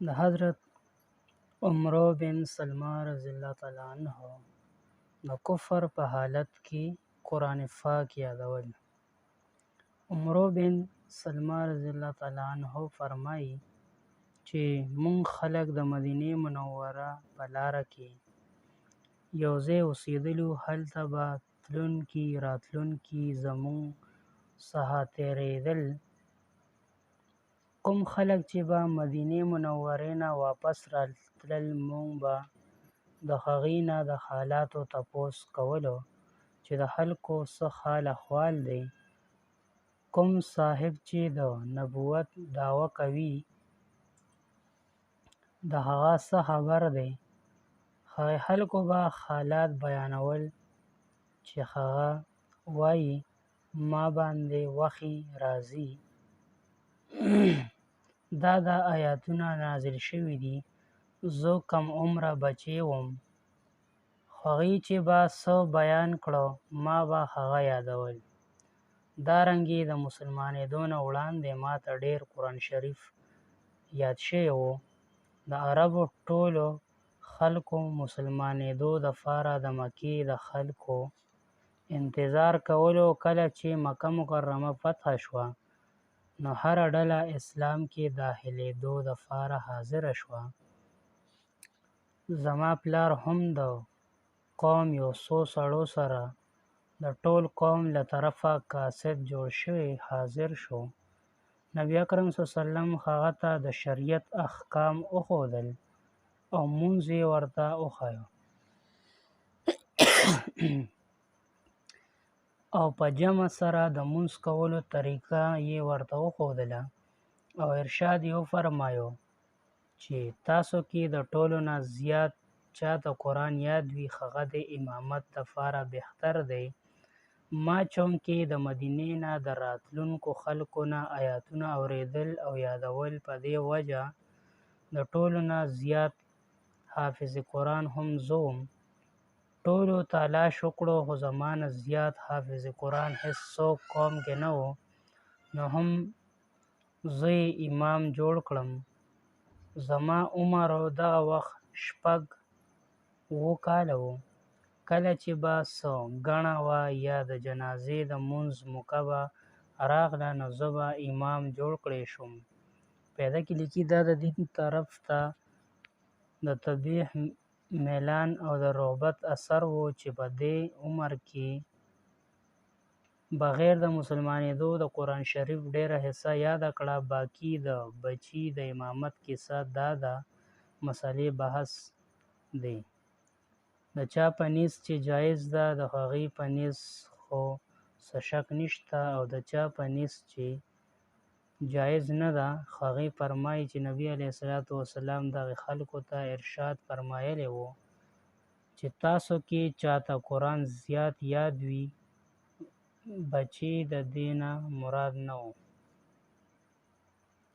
د حضرت عمرو بن سلمہ رضی الله تعالی عنہ د کفر په حالت کې قرآن پاک یادول. عمرو بن سلمہ رضی الله تعالی عنہ فرمایي چې مونږ خلک د مدینې منوره په لاره کې یو ځای اوسېدلو، هلته به تلونکي راتلونکي زمونږ څخه تېرېدل. کوم خلک چې به مدینې منورې نه واپس راتلل، مونږ به د هغوی نه د حالاتو تپوس کولو چې د خلکو څه حال احوال دی. کوم صاحب چې د نبوت دعوه کوي د هغه څه خبر دی. هغې خلکو به حالات بیانول چې هغه وایي ما باندې وحی راځي. دا آیاتونه نازل شوي دي. زه کم عمره بچی وم، هغوی چې به څه بیان کړه ما به هغه یادول. دارنګې د مسلمانېدو نه وړاندې ما ته ډېر قرآن شریف یاد شوی و. د عربو ټولو خلکو مسلمانېدو دپاره د مکې د خلکو انتظار کولو. کله چې مکه مکرمه فتح شوه نو هره ډله اسلام کې داخلېدو دپاره حاضره شوه. زما پلار هم د قوم یو څو سړو سره د ټول قوم له طرفه قاصد جوړ شوی حاضر شو. نبي اکرم صلی الله علیه وسلم هغه ته د شریعت احکام وښودل او مونځ یې ورته وښایه او په جمع سره د مونځ کولو طریقه یې ورته وښودله او ارشاد یې وفرمایه چې تاسو کې د ټولو نه زیات چاته قرآن یاد وي هغه د امامت دپاره بهتر دی. ما چونکې د مدینې نه د راتلونکو خلکو نه آیاتونه اورېدل او یادول، په دې وجه د ټولو نه زیات حافظ قرآن هم زه وم. ټولو تلاش وکړو خو زما نه زیات حافظ قرآن هېڅ څوک قوم کې نه و، نو هم زه یې امام جوړ کړم. زما عمر دغه وخت 6-7 کاله و. کله چې به څه ګڼه وه یا د جنازې د مونځ موقع به راغله نو زه به امام جوړ کړی شوم. پیدا کې لیکي دا د دین طرف ته د تبلیغ میلان او د رغبت اثر و چې په دې عمر کې بغیر د مسلمانېدو د قرآن شریف ډېره حصه یاده کړه. باقي د بچي د امامت کیسه دا ده مسلې بحث دی. د چا په نیز چې جایز ده د هغوی په نیز خو څه شک نشته، او د چا په نیز چې جایز نه ده هغوی فرمایي چې نبي علیه الصلاة والسلام دغې خلکو ته ارشاد فرمایلی و چې تاسو کې چاته قرآن زیات یاد وي، بچي د دې نه مراد نه و.